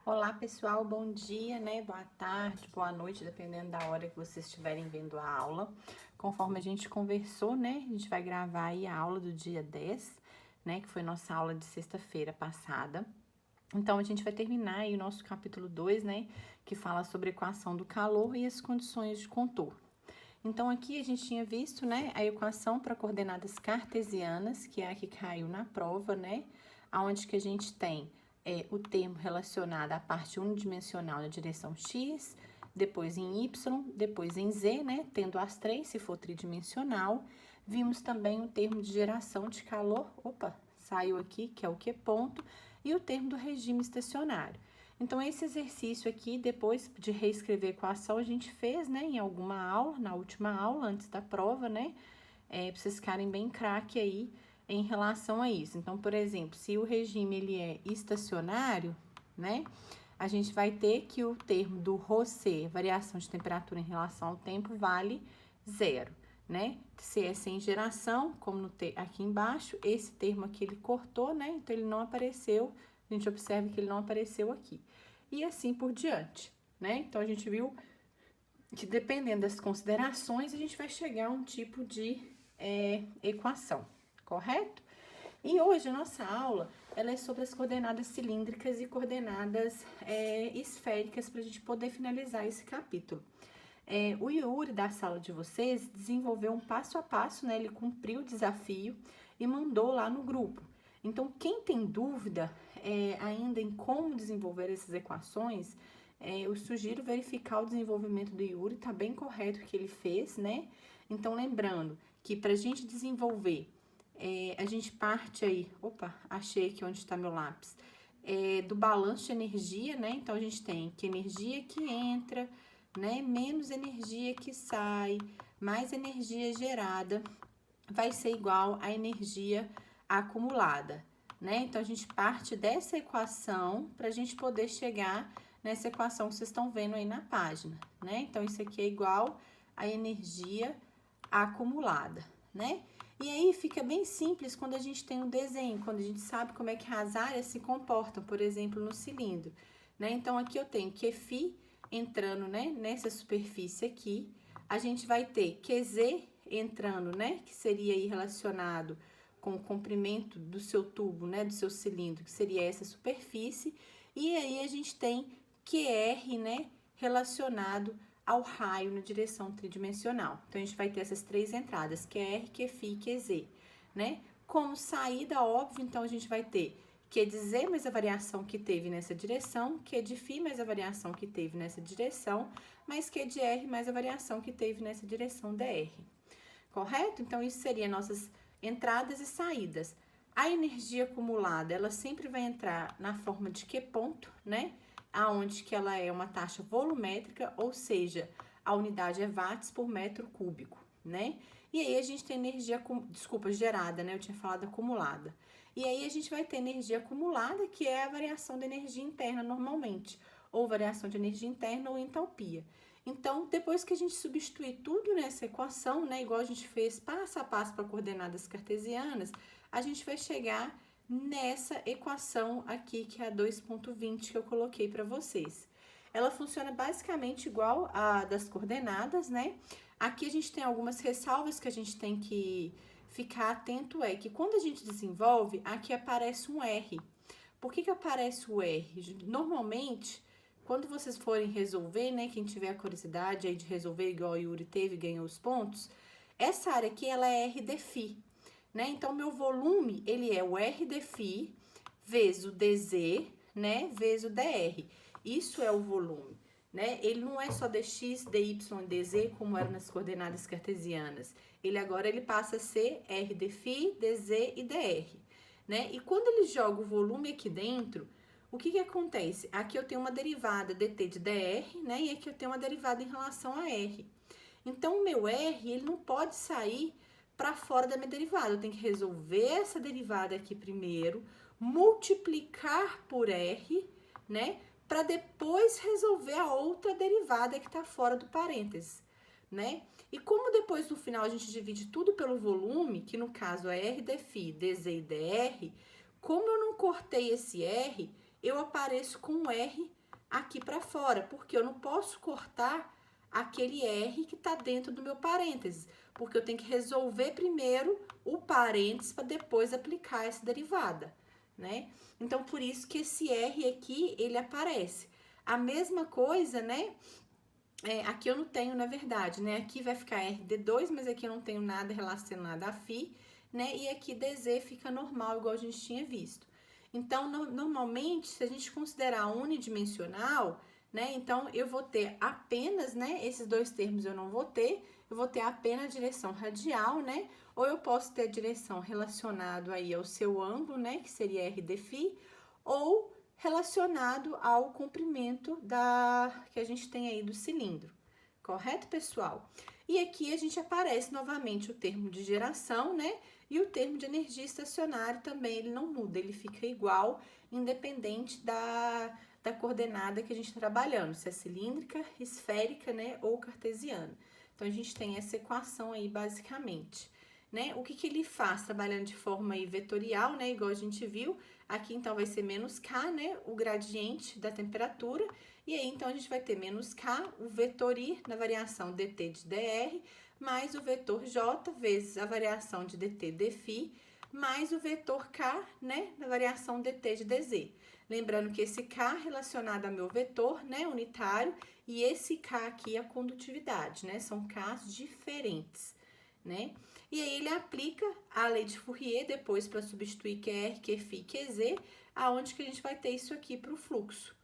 Olá, pessoal, bom dia, né? Boa tarde, boa noite, dependendo da hora que vocês estiverem vendo a aula. Conforme a gente conversou, né? A gente vai gravar aí a aula do dia 10, né? Que foi nossa aula de sexta-feira passada. Então, a gente vai terminar aí o nosso capítulo 2, né? Que fala sobre a equação do calor e as condições de contorno. Então, aqui a gente tinha visto, né? A equação para coordenadas cartesianas, que é a que caiu na prova, né? Onde que a gente tem o termo relacionado à parte unidimensional na direção x, depois em y, depois em z, né? Tendo as três, se for tridimensional. Vimos também o termo de geração de calor, opa, saiu aqui, que é o Q ponto, e o termo do regime estacionário. Então, esse exercício aqui, depois de reescrever a equação, a gente fez, né, em alguma aula, na última aula, antes da prova, né? Pra vocês ficarem bem craque aí em relação a isso. Então, por exemplo, se o regime ele é estacionário, né? A gente vai ter que o termo do ρC, variação de temperatura em relação ao tempo, vale zero, né? Se é sem geração, como no aqui embaixo, esse termo aqui ele cortou, né? Então, ele não apareceu, a gente observa que ele não apareceu aqui. E assim por diante, né? Então, a gente viu que dependendo das considerações, a gente vai chegar a um tipo de equação, correto? E hoje a nossa aula ela é sobre as coordenadas cilíndricas e coordenadas esféricas para a gente poder finalizar esse capítulo. O Yuri da sala de vocês desenvolveu um passo a passo, né? Ele cumpriu o desafio e mandou lá no grupo. Então, quem tem dúvida ainda em como desenvolver essas equações, eu sugiro verificar o desenvolvimento do Yuri, tá bem correto o que ele fez, né? Então, lembrando que para a gente desenvolver, a gente parte aí, opa, achei aqui onde está meu lápis, do balanço de energia, né? Então, a gente tem que energia que entra, né? Menos energia que sai, mais energia gerada, vai ser igual à energia acumulada, né? Então, a gente parte dessa equação para a gente poder chegar nessa equação que vocês estão vendo aí na página, né? Então, isso aqui é igual à energia acumulada, né? E aí fica bem simples quando a gente tem um desenho, quando a gente sabe como é que as áreas se comportam, por exemplo, no cilindro, né? Então, aqui eu tenho QFi entrando, né, nessa superfície aqui, a gente vai ter QZ entrando, né, que seria aí relacionado com o comprimento do seu tubo, né, do seu cilindro, que seria essa superfície, e aí a gente tem QR, né, relacionado ao raio na direção tridimensional. Então, a gente vai ter essas três entradas, QR, QFi e QZ, né? Como saída, óbvio, então, a gente vai ter Q de Z mais a variação que teve nessa direção, Q de Φ mais a variação que teve nessa direção, mais Q de R mais a variação que teve nessa direção DR. Correto? Então, isso seria nossas entradas e saídas. A energia acumulada, ela sempre vai entrar na forma de Q ponto, né? Aonde que ela é uma taxa volumétrica, ou seja, a unidade é watts por metro cúbico, né? E aí a gente tem energia, gerada, né? Eu tinha falado acumulada. E aí a gente vai ter energia acumulada, que é a variação da energia interna normalmente, ou variação de energia interna ou entalpia. Então, depois que a gente substituir tudo nessa equação, né, igual a gente fez passo a passo para coordenadas cartesianas, a gente vai chegar nessa equação aqui, que é a 2,20 que eu coloquei para vocês. Ela funciona basicamente igual a das coordenadas, né? Aqui a gente tem algumas ressalvas que a gente tem que ficar atento, é que quando a gente desenvolve, aqui aparece um R. Por que aparece o R? Normalmente, quando vocês forem resolver, né, quem tiver a curiosidade aí de resolver igual o Yuri teve e ganhou os pontos, essa área aqui, ela é R de φ, né? Então, meu volume, ele é o R de φ vezes o dz, né, vezes o dr. Isso é o volume, né? Ele não é só dx, dy e dz, como era nas coordenadas cartesianas. Ele agora ele passa a ser R de φ, dz e dr, né? E quando ele joga o volume aqui dentro, o que acontece? Aqui eu tenho uma derivada dt de dr, né? E aqui eu tenho uma derivada em relação a r. Então, o meu r, ele não pode sair para fora da minha derivada. Eu tenho que resolver essa derivada aqui primeiro, multiplicar por r, né? Para depois resolver a outra derivada que está fora do parênteses, né? E como depois no final a gente divide tudo pelo volume, que no caso é r de φ, dz e dr, como eu não cortei esse r, eu apareço com o R aqui para fora, porque eu não posso cortar aquele R que tá dentro do meu parênteses, porque eu tenho que resolver primeiro o parênteses para depois aplicar essa derivada, né? Então, por isso que esse R aqui, ele aparece. A mesma coisa, né? Aqui eu não tenho, na verdade, né? Aqui vai ficar RD2, mas aqui eu não tenho nada relacionado a φ, né? E aqui DZ fica normal, igual a gente tinha visto. Então, normalmente, se a gente considerar unidimensional, né? Então, eu vou ter apenas, né? Esses dois termos eu não vou ter. Eu vou ter apenas a direção radial, né? Ou eu posso ter a direção relacionado aí ao seu ângulo, né? Que seria RDφ, ou relacionado ao comprimento que a gente tem aí do cilindro. Correto, pessoal? E aqui a gente aparece novamente o termo de geração, né? E o termo de energia estacionária também, ele não muda, ele fica igual, independente da coordenada que a gente está trabalhando, se é cilíndrica, esférica, né, ou cartesiana. Então, a gente tem essa equação aí, basicamente, né? O que ele faz trabalhando de forma aí vetorial, né, igual a gente viu, aqui então vai ser menos K, né, o gradiente da temperatura, e aí então a gente vai ter menos K, o vetor I na variação dt de dr, mais o vetor J vezes a variação de dt dφ, mais o vetor K, né, na variação dt de dz. Lembrando que esse K relacionado ao meu vetor, né, unitário, e esse K aqui é a condutividade, né, são Ks diferentes, né. E aí ele aplica a lei de Fourier depois para substituir QR, Qφ e QZ, aonde que a gente vai ter isso aqui para o fluxo,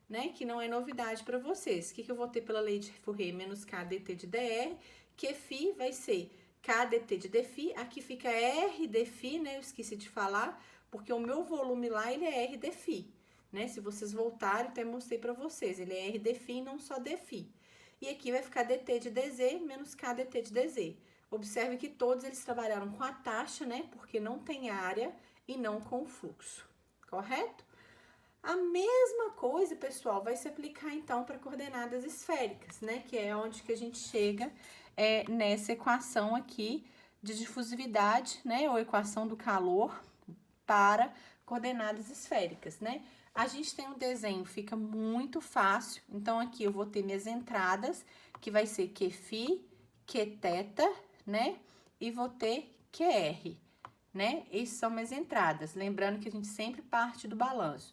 né, que não é novidade para vocês. O que eu vou ter pela lei de Fourier? Menos K dt de dr, Qφ vai ser K dt de dφ, aqui fica R dφ, né, eu esqueci de falar, porque o meu volume lá, ele é R dφ, né, se vocês voltarem, até mostrei para vocês, ele é R dφ e não só dφ. E aqui vai ficar dt de dz menos K dt de dz. Observe que todos eles trabalharam com a taxa, né, porque não tem área e não com o fluxo, correto? A mesma coisa, pessoal, vai se aplicar então para coordenadas esféricas, né? Que é onde que a gente chega nessa equação aqui de difusividade, né? Ou equação do calor para coordenadas esféricas, né? A gente tem um desenho, fica muito fácil. Então, aqui eu vou ter minhas entradas, que vai ser Qφ, Qθ, né? E vou ter QR, né? Essas são minhas entradas. Lembrando que a gente sempre parte do balanço.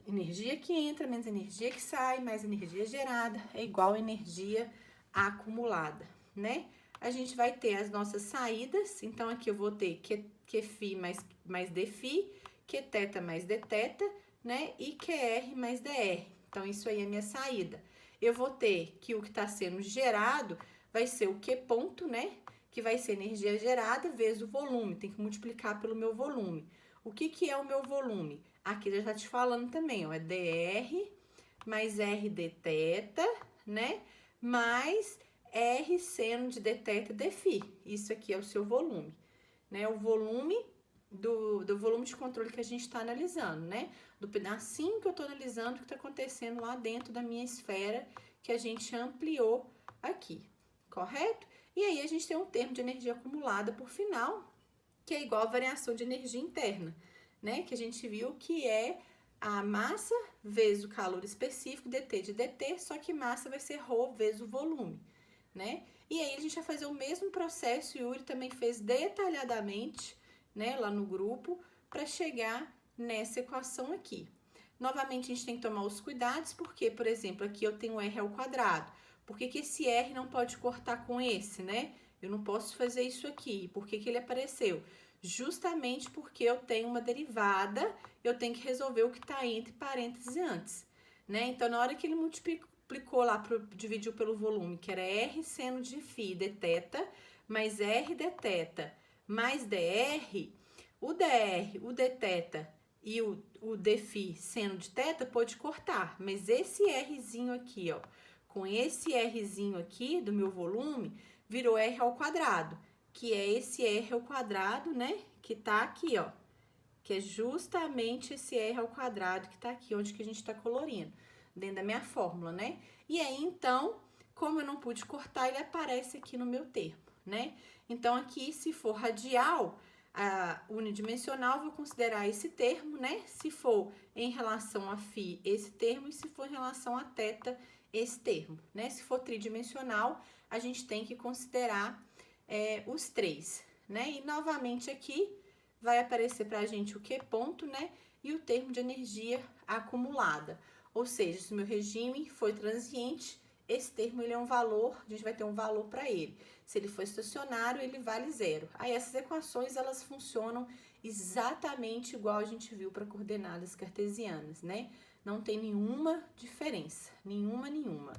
Energia que entra, menos energia que sai, mais energia gerada, é igual a energia acumulada, né? A gente vai ter as nossas saídas, então aqui eu vou ter Qφ mais dφ, Qθ mais dθ, né? E QR mais dr. Então, isso aí é a minha saída. Eu vou ter que o que está sendo gerado vai ser o Q ponto, né? Que vai ser energia gerada vezes o volume, tem que multiplicar pelo meu volume. O que é o meu volume? Aqui já tá te falando também, ó, é dr mais r dθ, né? Mais r seno de dθ dφ. Isso aqui é o seu volume, né? O volume do volume de controle que a gente está analisando, né? Do pedacinho que eu estou analisando, que está acontecendo lá dentro da minha esfera, que a gente ampliou aqui, correto? E aí, a gente tem um termo de energia acumulada por final, que é igual a variação de energia interna, né? Que a gente viu que é a massa vezes o calor específico, dt de dt, só que massa vai ser ρ vezes o volume, né? E aí, a gente vai fazer o mesmo processo, Yuri também fez detalhadamente, né, lá no grupo, para chegar nessa equação aqui. Novamente, a gente tem que tomar os cuidados, porque, por exemplo, aqui eu tenho r ao quadrado. Por que esse r não pode cortar com esse, né? Eu não posso fazer isso aqui. Por que ele apareceu? Justamente porque eu tenho uma derivada, eu tenho que resolver o que está entre parênteses antes, né? Então, na hora que ele multiplicou lá, dividiu pelo volume, que era r seno de φ dθ, mais r dθ, mais dr, o dθ e o dφ seno de θ pode cortar, mas esse rzinho aqui, ó, com esse rzinho aqui do meu volume, virou r ao quadrado, que é esse r ao quadrado, né, que tá aqui, ó, que é justamente esse r ao quadrado que tá aqui, onde que a gente tá colorindo, dentro da minha fórmula, né? E aí, então, como eu não pude cortar, ele aparece aqui no meu termo, né? Então, aqui, se for radial, unidimensional, vou considerar esse termo, né? Se for em relação a φ, esse termo, e se for em relação a θ, esse termo, né? Se for tridimensional, a gente tem que considerar os três, né? E novamente aqui vai aparecer pra gente o Q ponto, né? E o termo de energia acumulada. Ou seja, se o meu regime foi transiente, esse termo ele é um valor, a gente vai ter um valor para ele. Se ele for estacionário, ele vale 0. Aí essas equações, elas funcionam exatamente igual a gente viu para coordenadas cartesianas, né? Não tem nenhuma diferença, nenhuma.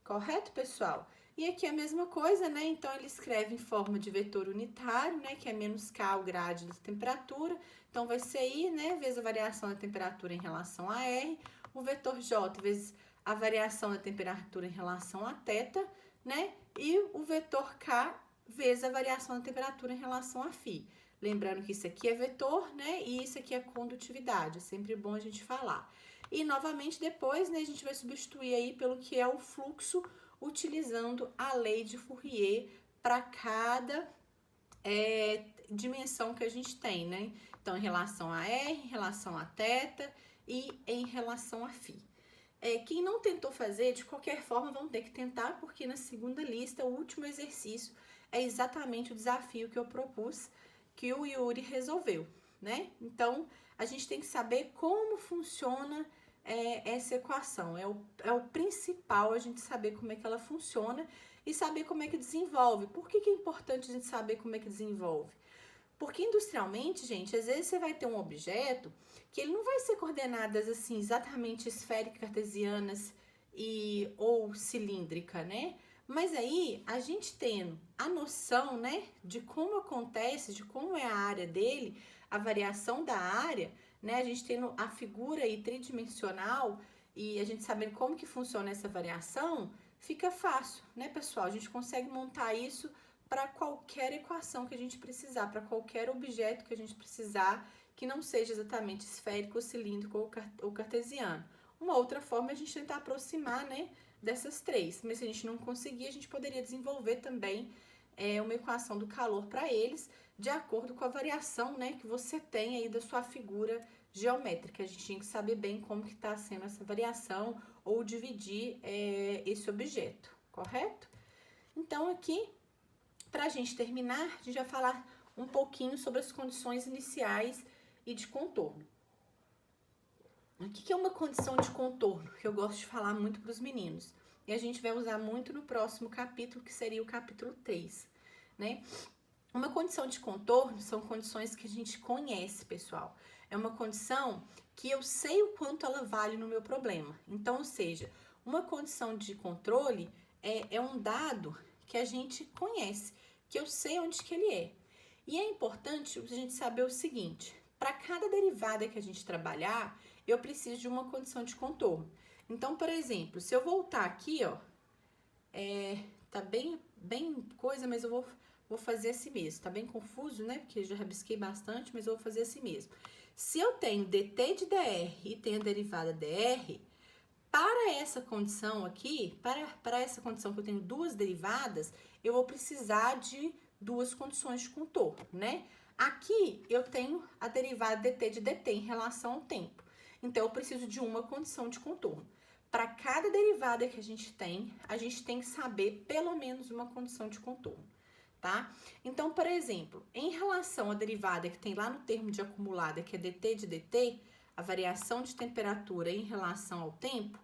Correto, pessoal? E aqui é a mesma coisa, né? Então, ele escreve em forma de vetor unitário, né? Que é menos K o grade da temperatura. Então, vai ser I, né? Vezes a variação da temperatura em relação a R. O vetor J vezes a variação da temperatura em relação a θ, né? E o vetor K vezes a variação da temperatura em relação a φ. Lembrando que isso aqui é vetor, né? E isso aqui é condutividade. É sempre bom a gente falar. E, novamente, depois, né? A gente vai substituir aí pelo que é o fluxo, utilizando a lei de Fourier para cada dimensão que a gente tem, né? Então, em relação a R, em relação a θ e em relação a φ. Quem não tentou fazer, de qualquer forma, vão ter que tentar, porque na segunda lista, o último exercício é exatamente o desafio que eu propus, que o Yuri resolveu, né? Então, a gente tem que saber como funciona essa equação. É o principal a gente saber como é que ela funciona e saber como é que desenvolve. Por que é importante a gente saber como é que desenvolve? Porque industrialmente, gente, às vezes você vai ter um objeto que ele não vai ser coordenadas assim exatamente esféricas, cartesianas ou cilíndrica, né? Mas aí, a gente tendo a noção, né, de como acontece, de como é a área dele, a variação da área, né, a gente tendo a figura aí tridimensional e a gente sabendo como que funciona essa variação, fica fácil, né, pessoal? A gente consegue montar isso para qualquer equação que a gente precisar, para qualquer objeto que a gente precisar, que não seja exatamente esférico, cilíndrico ou cartesiano. Uma outra forma é a gente tentar aproximar, né, dessas três, mas se a gente não conseguir, a gente poderia desenvolver também uma equação do calor para eles, de acordo com a variação, né, que você tem aí da sua figura geométrica. A gente tinha que saber bem como que está sendo essa variação ou dividir esse objeto, correto? Então, aqui, para a gente terminar, a gente vai falar um pouquinho sobre as condições iniciais e de contorno. O que é uma condição de contorno? Que eu gosto de falar muito para os meninos. E a gente vai usar muito no próximo capítulo, que seria o capítulo 3, né? Uma condição de contorno são condições que a gente conhece, pessoal. É uma condição que eu sei o quanto ela vale no meu problema. Então, ou seja, uma condição de controle é um dado que a gente conhece, que eu sei onde que ele é. E é importante a gente saber o seguinte, para cada derivada que a gente trabalhar, eu preciso de uma condição de contorno. Então, por exemplo, se eu voltar aqui, ó, tá bem coisa, mas eu vou fazer assim mesmo. Tá bem confuso, né? Porque eu já rabisquei bastante, mas eu vou fazer assim mesmo. Se eu tenho dt de dr e tenho a derivada dr, para essa condição aqui, para essa condição que eu tenho duas derivadas, eu vou precisar de duas condições de contorno, né? Aqui eu tenho a derivada dt de dt em relação ao tempo. Então, eu preciso de uma condição de contorno. Para cada derivada que a gente tem que saber pelo menos uma condição de contorno, tá? Então, por exemplo, em relação à derivada que tem lá no termo de acumulada, que é dt de dt, a variação de temperatura em relação ao tempo,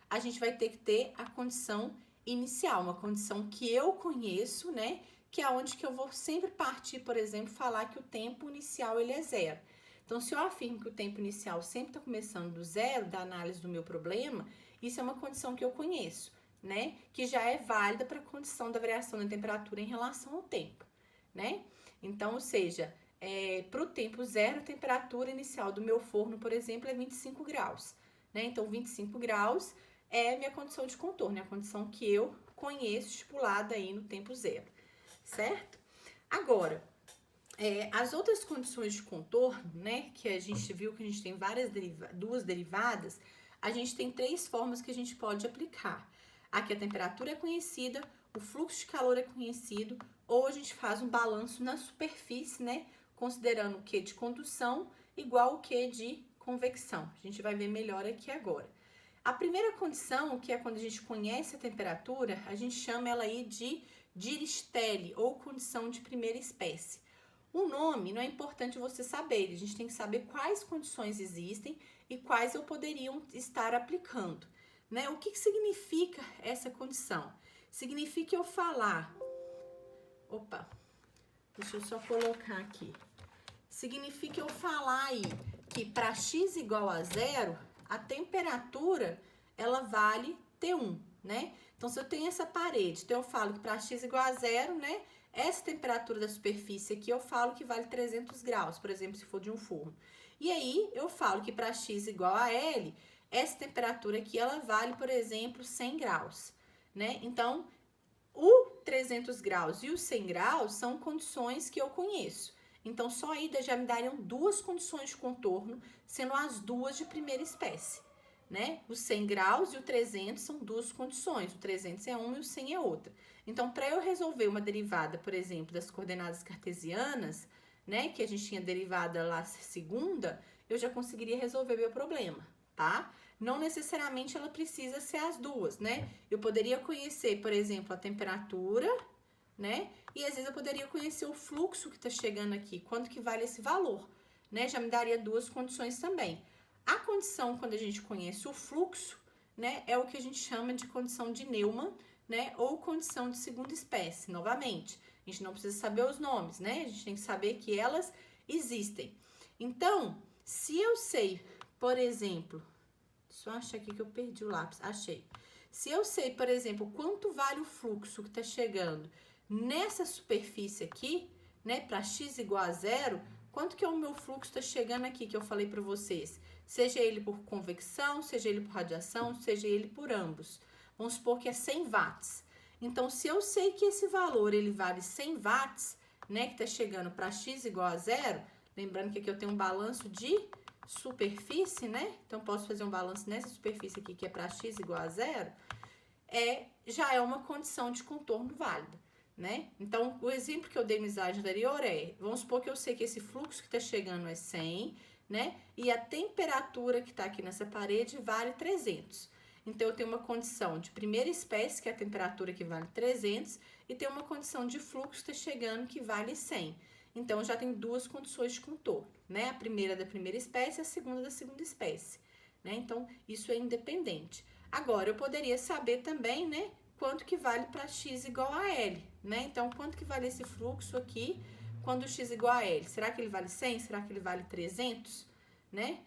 a gente vai ter que ter a condição inicial, uma condição que eu conheço, né? Que é onde que eu vou sempre partir, por exemplo, falar que o tempo inicial ele é 0. Então, se eu afirmo que o tempo inicial sempre está começando do 0, da análise do meu problema, isso é uma condição que eu conheço, né? Que já é válida para a condição da variação da temperatura em relação ao tempo, né? Então, ou seja, para o tempo 0, a temperatura inicial do meu forno, por exemplo, é 25 graus, né? Então, 25 graus é a minha condição de contorno, é a condição que eu conheço estipulada aí no tempo 0, certo? Agora, as outras condições de contorno, né, que a gente viu que a gente tem duas derivadas, a gente tem três formas que a gente pode aplicar. Aqui a temperatura é conhecida, o fluxo de calor é conhecido, ou a gente faz um balanço na superfície, né, considerando o Q de condução igual o Q de convecção. A gente vai ver melhor aqui agora. A primeira condição, que é quando a gente conhece a temperatura, a gente chama ela aí de Dirichlet, ou condição de primeira espécie. O nome não é importante você saber, a gente tem que saber quais condições existem e quais eu poderia estar aplicando, né? O que significa essa condição? Significa eu falar... Opa, deixa eu só colocar aqui. Significa eu falar aí que para x igual a 0, a temperatura, ela vale T1, né? Então, se eu tenho essa parede, então eu falo que para x igual a 0, né? Essa temperatura da superfície aqui, eu falo que vale 300 graus, por exemplo, se for de um forno. E aí, eu falo que para x igual a L, essa temperatura aqui, ela vale, por exemplo, 100 graus, né? Então, o 300 graus e o 100 graus são condições que eu conheço. Então, só aí já me dariam duas condições de contorno, sendo as duas de primeira espécie, né? O 100 graus e o 300 são duas condições, o 300 é uma e o 100 é outra. Então, para eu resolver uma derivada, por exemplo, das coordenadas cartesianas, né, que a gente tinha derivada lá segunda, eu já conseguiria resolver meu problema, tá? Não necessariamente ela precisa ser as duas, né? Eu poderia conhecer, por exemplo, a temperatura, né? E às vezes eu poderia conhecer o fluxo que está chegando aqui, quanto que vale esse valor, né? Já me daria duas condições também. A condição, quando a gente conhece o fluxo, né, é o que a gente chama de condição de Neumann, né, ou condição de segunda espécie. Novamente, a gente não precisa saber os nomes, né? A gente tem que saber que elas existem. Então, se eu sei, por exemplo, só achar aqui que eu perdi o lápis, achei. Se eu sei, por exemplo, quanto vale o fluxo que está chegando nessa superfície aqui, né, para x igual a 0, quanto que é o meu fluxo está chegando aqui, que eu falei para vocês? Seja ele por convecção, seja ele por radiação, seja ele por ambos. Vamos supor que é 100 watts. Então, se eu sei que esse valor, ele vale 100 watts, né, que está chegando para x igual a 0, lembrando que aqui eu tenho um balanço de superfície, né? Então, posso fazer um balanço nessa superfície aqui, que é para x igual a 0, já é uma condição de contorno válida, né? Então, o exemplo que eu dei no slide anterior vamos supor que eu sei que esse fluxo que está chegando é 100, né? E a temperatura que está aqui nessa parede vale 300. Então, eu tenho uma condição de primeira espécie, que é a temperatura que vale 300, e tenho uma condição de fluxo que está chegando que vale 100. Então, eu já tenho duas condições de contorno, né? A primeira da primeira espécie e a segunda da segunda espécie, né? Então, isso é independente. Agora, eu poderia saber também, né, quanto que vale para x igual a L, né? Então, quanto que vale esse fluxo aqui quando x igual a L? Será que ele vale 100? Será que ele vale 300? Né?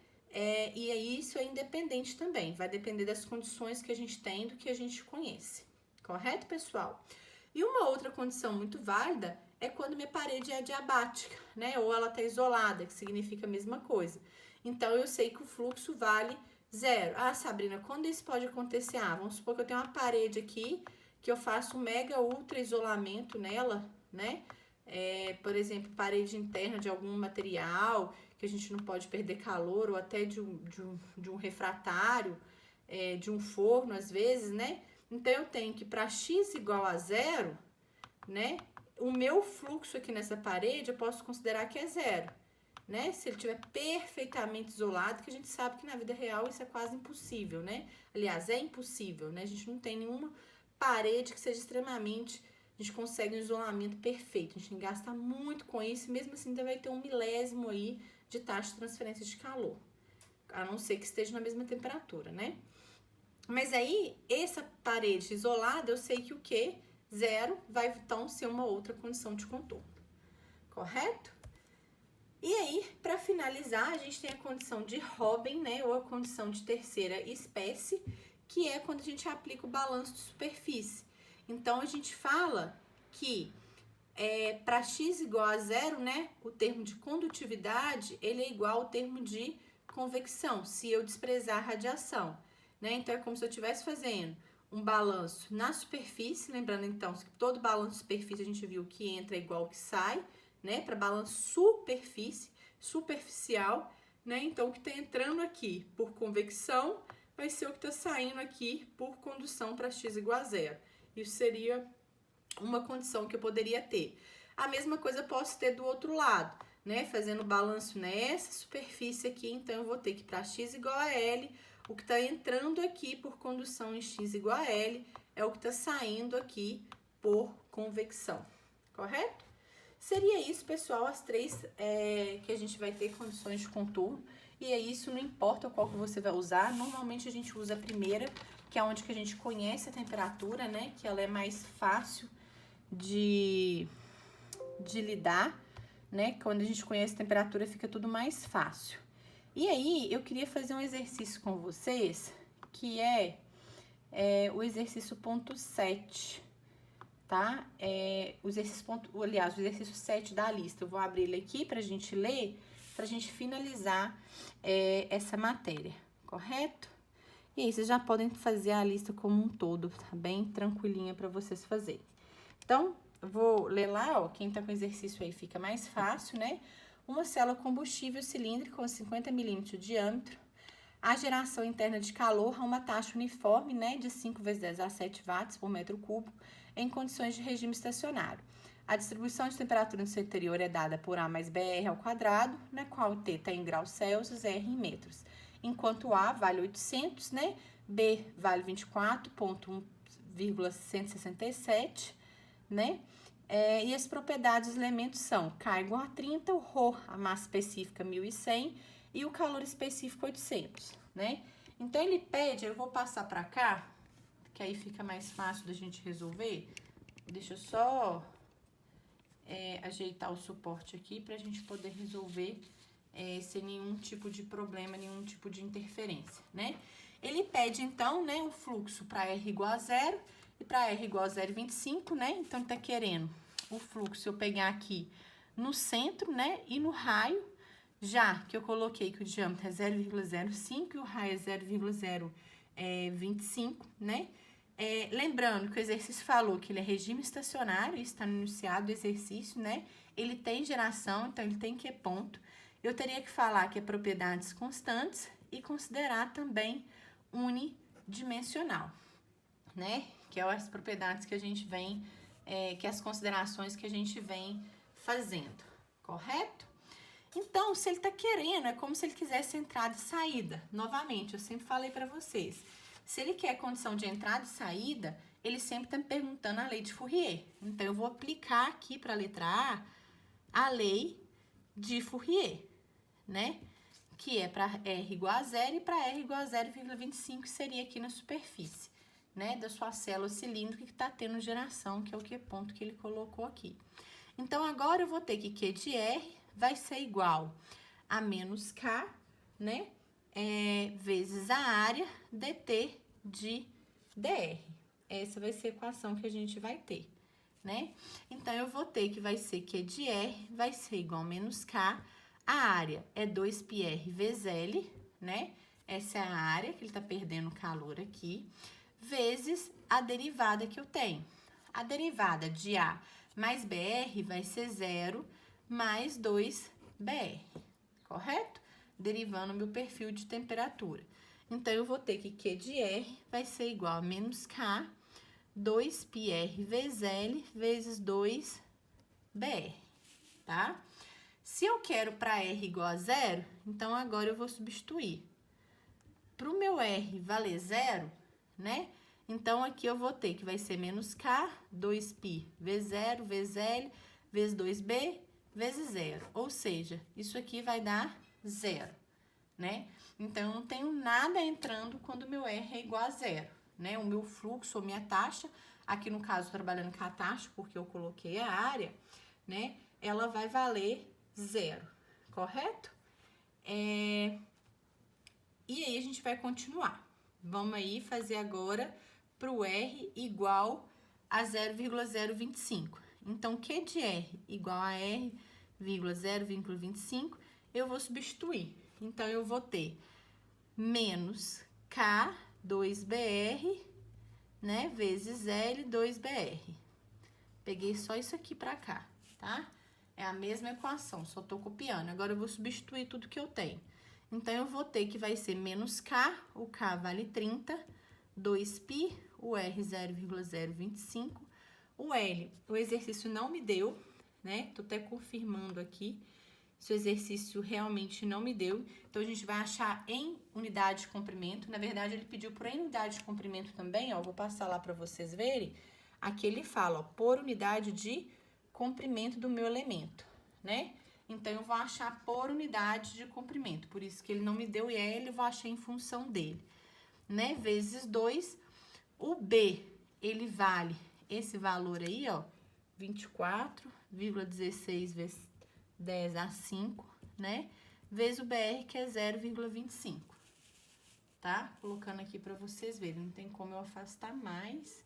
E aí, isso é independente também. Vai depender das condições que a gente tem, do que a gente conhece. Correto, pessoal? E uma outra condição muito válida é quando minha parede é adiabática, né? Ou ela está isolada, que significa a mesma coisa. Então, eu sei que o fluxo vale 0. Ah, Sabrina, quando isso pode acontecer? Ah, vamos supor que eu tenho uma parede aqui, que eu faço um mega ultra isolamento nela, né? Por exemplo, parede interna de algum material, que a gente não pode perder calor, ou até de um refratário, de um forno, às vezes, né? Então, eu tenho que para x igual a 0, né? O meu fluxo aqui nessa parede, eu posso considerar que é 0, né? Se ele estiver perfeitamente isolado, que a gente sabe que na vida real isso é quase impossível, né? Aliás, é impossível, né? A gente não tem nenhuma parede que seja extremamente... A gente consegue um isolamento perfeito, a gente gasta muito com isso, mesmo assim ainda vai ter um milésimo aí de taxa de transferência de calor, a não ser que esteja na mesma temperatura, né? Mas aí, essa parede isolada, eu sei que o quê? 0 vai então ser uma outra condição de contorno, correto? E aí, para finalizar, a gente tem a condição de Robin, né, ou a condição de terceira espécie, que é quando a gente aplica o balanço de superfície. Então, a gente fala que para x igual a 0, né, o termo de condutividade, ele é igual ao termo de convecção, se eu desprezar a radiação, né? Então, é como se eu estivesse fazendo um balanço na superfície, lembrando então que todo balanço de superfície a gente viu que entra igual ao que sai, né? Para balanço superficial, né? Então, o que está entrando aqui por convecção vai ser o que está saindo aqui por condução para x igual a 0. Isso seria uma condição que eu poderia ter. A mesma coisa eu posso ter do outro lado, né, fazendo balanço nessa superfície aqui, então eu vou ter que para x igual a L, o que está entrando aqui por condução em x igual a L é o que está saindo aqui por convecção, correto? Seria isso, pessoal, as três que a gente vai ter condições de contorno. E é isso, não importa qual que você vai usar. Normalmente a gente usa a primeira, que é onde que a gente conhece a temperatura, né? Que ela é mais fácil de lidar, né? Quando a gente conhece a temperatura, fica tudo mais fácil. E aí, eu queria fazer um exercício com vocês, que é o exercício ponto 7, tá? O exercício 7 da lista. Eu vou abrir ele aqui pra gente ler, pra gente finalizar essa matéria, correto? E aí, vocês já podem fazer a lista como um todo, tá bem tranquilinha pra vocês fazerem. Então, eu vou ler lá, ó, quem tá com exercício aí fica mais fácil, né? Uma célula combustível cilíndrica com 50 milímetros de diâmetro, a geração interna de calor a uma taxa uniforme, né, de 5 vezes 10 a 7 watts por metro cúbico, em condições de regime estacionário. A distribuição de temperatura no seu interior é dada por A mais BR ao quadrado, na qual T está em graus Celsius e R em metros. Enquanto A vale 800, né, B vale 24,167, né, e as propriedades dos elementos são K igual a 30, o Rho, a massa específica 1100 e o calor específico 800, né? Então, ele pede, eu vou passar para cá, que aí fica mais fácil da gente resolver. Deixa eu só ajeitar o suporte aqui pra gente poder resolver sem nenhum tipo de problema, nenhum tipo de interferência, né? Ele pede, então, né, o fluxo para R igual a 0 e para R igual a 0,25, né? Então, ele tá querendo o fluxo, eu pegar aqui no centro, né, e no raio, já que eu coloquei que o diâmetro é 0,05 e o raio é 0,025, né? Lembrando que o exercício falou que ele é regime estacionário, isso está no enunciado do exercício, né? Ele tem geração, então ele tem Q ponto. Eu teria que falar que é propriedades constantes e considerar também unidimensional, né? Que é as propriedades que a gente vem, que é as considerações que a gente vem fazendo, correto? Então, se ele tá querendo, é como se ele quisesse entrada e saída. Novamente, eu sempre falei para vocês. Se ele quer condição de entrada e saída, ele sempre tá me perguntando a lei de Fourier. Então, eu vou aplicar aqui para a letra A lei de Fourier, né? Que é para R igual a 0 e para R igual a 0,25 seria aqui na superfície, né? Da sua célula cilíndrica que tá tendo geração, que é o Q ponto que ele colocou aqui. Então, agora eu vou ter que Q de R vai ser igual a menos K, né? Vezes a área dt de dr. Essa vai ser a equação que a gente vai ter, né? Então, eu vou ter que vai ser Q de R vai ser igual a menos K. A área é 2πr vezes L, né? Essa é a área que ele tá perdendo calor aqui, vezes a derivada que eu tenho. A derivada de A mais BR vai ser 0 mais 2BR, correto? Derivando meu perfil de temperatura. Então, eu vou ter que Q de R vai ser igual a menos K, 2πr vezes L vezes 2BR, tá? Se eu quero para R igual a 0, então agora eu vou substituir. Para o meu R valer 0, né? Então, aqui eu vou ter que vai ser menos K, 2π vezes 0, vezes L, vezes 2B, vezes 0. Ou seja, isso aqui vai dar 0, né? Então, eu não tenho nada entrando quando o meu R é igual a 0, né? O meu fluxo, ou minha taxa, aqui no caso, trabalhando com a taxa, porque eu coloquei a área, né? Ela vai valer 0, correto? E aí, a gente vai continuar. Vamos aí fazer agora para o R igual a 0,025. Então, Q de R igual a R, 0,25, eu vou substituir. Então, eu vou ter menos K, 2BR, né, vezes L, 2BR. Peguei só isso aqui para cá, tá? É a mesma equação, só tô copiando. Agora, eu vou substituir tudo que eu tenho. Então, eu vou ter que vai ser menos K, o K vale 30, 2π, o R 0,025, o L, o exercício não me deu, né? Tô até confirmando aqui se o exercício realmente não me deu. Então, a gente vai achar em unidade de comprimento. Na verdade, ele pediu por em unidade de comprimento também, ó. Vou passar lá para vocês verem. Aqui ele fala, ó, por unidade de comprimento do meu elemento, né? Então, eu vou achar por unidade de comprimento. Por isso que ele não me deu IL, eu vou achar em função dele, né? Vezes 2. O B, ele vale esse valor aí, ó, 24,16 vezes 10 a 5, né? Vezes o BR, que é 0,25, tá? Colocando aqui pra vocês verem. Não tem como eu afastar mais,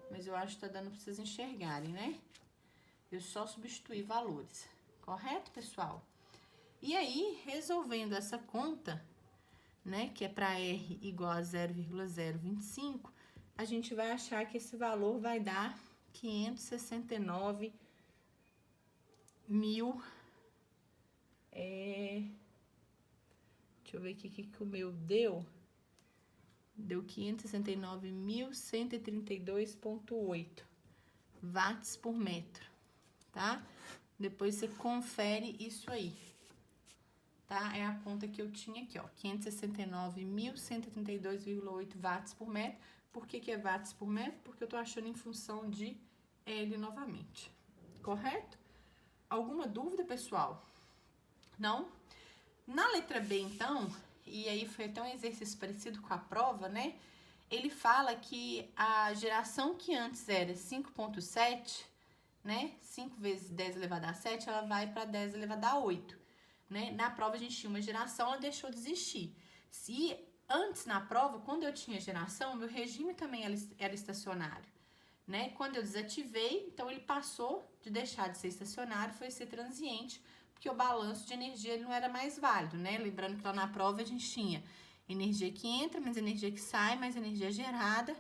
mas eu acho que tá dando pra vocês enxergarem, né? Eu só substituí valores, correto, pessoal? E aí, resolvendo essa conta, né, que é para R igual a 0,025, a gente vai achar que esse valor vai dar 569 mil. Deixa eu ver aqui o que o meu deu. Deu 569.132,8 watts por metro, tá? Depois você confere isso aí, tá? É a conta que eu tinha aqui, ó, 569.132,8 watts por metro. Por que é watts por metro? Porque eu tô achando em função de L novamente, correto? Alguma dúvida, pessoal? Não? Na letra B, então, e aí foi até um exercício parecido com a prova, né? Ele fala que a geração que antes era 5,7, né? 5 vezes 10 elevado a 7, ela vai para 10 elevado a 8, né? Na prova a gente tinha uma geração, ela deixou de existir. Se antes na prova, quando eu tinha geração, meu regime também era estacionário, né? Quando eu desativei, então ele passou de deixar de ser estacionário, foi ser transiente, porque o balanço de energia ele não era mais válido, né? Lembrando que lá na prova a gente tinha energia que entra, mais energia que sai, mais energia gerada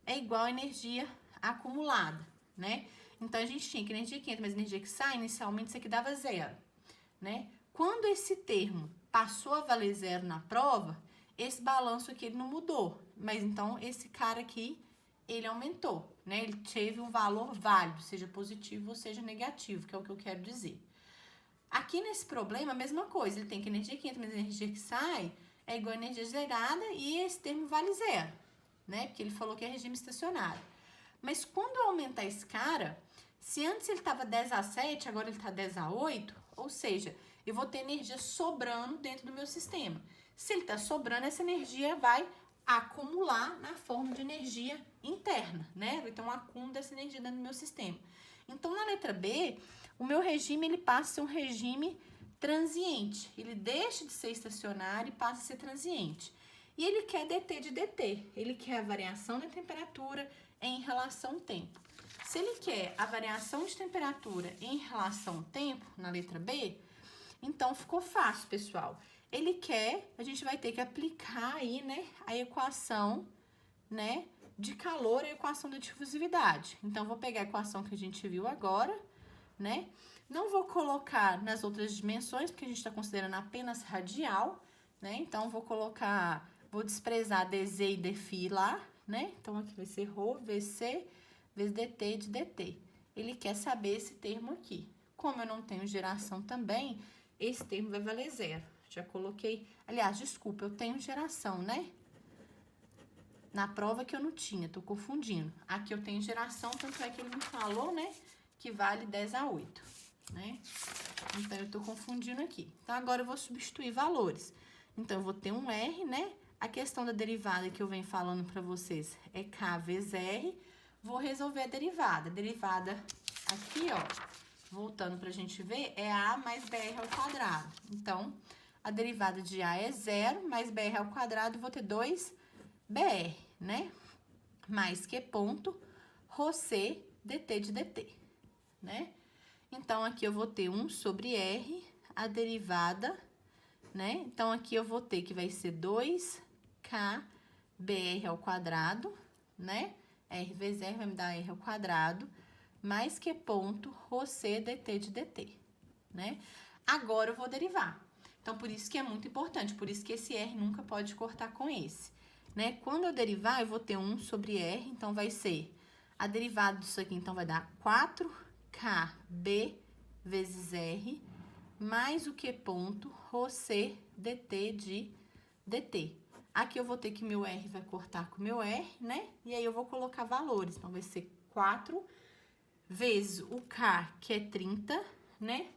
é igual a energia acumulada, né? Então, a gente tinha que energia que entra, mais energia que sai, inicialmente isso aqui dava zero, né? Quando esse termo passou a valer zero na prova, esse balanço aqui ele não mudou, mas então esse cara aqui, ele aumentou, né? Ele teve um valor válido, seja positivo ou seja negativo, que é o que eu quero dizer. Aqui nesse problema, a mesma coisa, ele tem que energia que entra mais energia que sai é igual a energia gerada e esse termo vale zero, né? Porque ele falou que é regime estacionário. Mas quando eu aumentar esse cara, se antes ele estava 10 a 7, agora ele está 10 a 8, ou seja, eu vou ter energia sobrando dentro do meu sistema. Se ele está sobrando, essa energia vai acumular na forma de energia interna, né? Vai ter um acúmulo dessa energia dentro do meu sistema. Então, na letra B, o meu regime ele passa a ser um regime transiente. Ele deixa de ser estacionário e passa a ser transiente. E ele quer dt de dt. Ele quer a variação da temperatura em relação ao tempo. Se ele quer a variação de temperatura em relação ao tempo, na letra B, então ficou fácil, pessoal. Ele quer, a gente vai ter que aplicar aí, né, a equação, né, de calor e a equação da difusividade. Então, vou pegar a equação que a gente viu agora, né? Não vou colocar nas outras dimensões, porque a gente está considerando apenas radial, né? Então, vou desprezar dz e dφ lá, né? Então, aqui vai ser ρ vezes c vezes dt de dt. Ele quer saber esse termo aqui. Como eu não tenho geração também, esse termo vai valer zero. Já coloquei... Aliás, desculpa, eu tenho geração, né? Na prova que eu não tinha, tô confundindo. Aqui eu tenho geração, tanto é que ele me falou, né? Que vale 10 a 8, né? Então, eu tô confundindo aqui. Então, agora eu vou substituir valores. Então, eu vou ter um R, né? A questão da derivada que eu venho falando pra vocês é K vezes R. Vou resolver a derivada. A derivada aqui, ó, voltando pra gente ver, é A mais BR ao quadrado. Então, a derivada de A é 0, mais BR ao quadrado, vou ter 2BR, né? Mais que ponto, ρc dt de dt, né? Então, aqui eu vou ter 1 sobre R, a derivada, né? Então, aqui eu vou ter que vai ser 2K BR ao quadrado, né? R vezes R vai me dar R ao quadrado, mais que ponto, ρc dt de dt, né? Agora, eu vou derivar. Então, por isso que é muito importante, por isso que esse R nunca pode cortar com esse, né? Quando eu derivar, eu vou ter 1 sobre R, então vai ser... A derivada disso aqui, então, vai dar 4KB vezes R, mais o Q ponto, Rho C, DT de DT. Aqui eu vou ter que meu R vai cortar com meu R, né? E aí eu vou colocar valores. Então, vai ser 4 vezes o K, que é 30, né?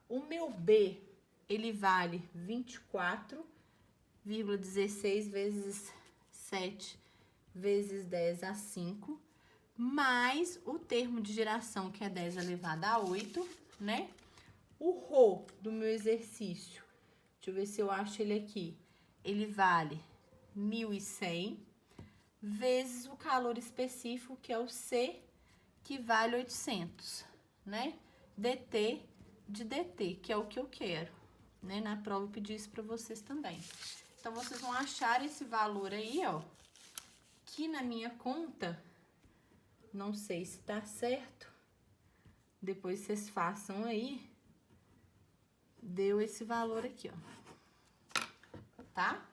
O meu B, ele vale 24,16 vezes 7 vezes 10 a 5, mais o termo de geração, que é 10 elevado a 8, né? O Rho do meu exercício, deixa eu ver se eu acho ele aqui, ele vale 1.100 vezes o calor específico, que é o C, que vale 800, né? DT de DT, que é o que eu quero, né? Na prova eu pedi isso para vocês também. Então, vocês vão achar esse valor aí, ó, que na minha conta, não sei se tá certo, depois vocês façam aí, deu esse valor aqui, ó, tá?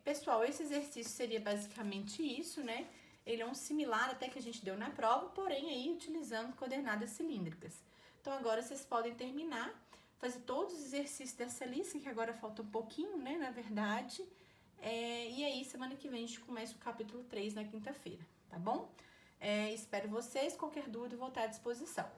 Pessoal, esse exercício seria basicamente isso, né? Ele é um similar até que a gente deu na prova, porém aí utilizando coordenadas cilíndricas. Então, agora vocês podem terminar, fazer todos os exercícios dessa lista, que agora falta um pouquinho, né, na verdade. E aí, semana que vem, a gente começa o capítulo 3 na quinta-feira, tá bom? Espero vocês, qualquer dúvida, vou estar à disposição.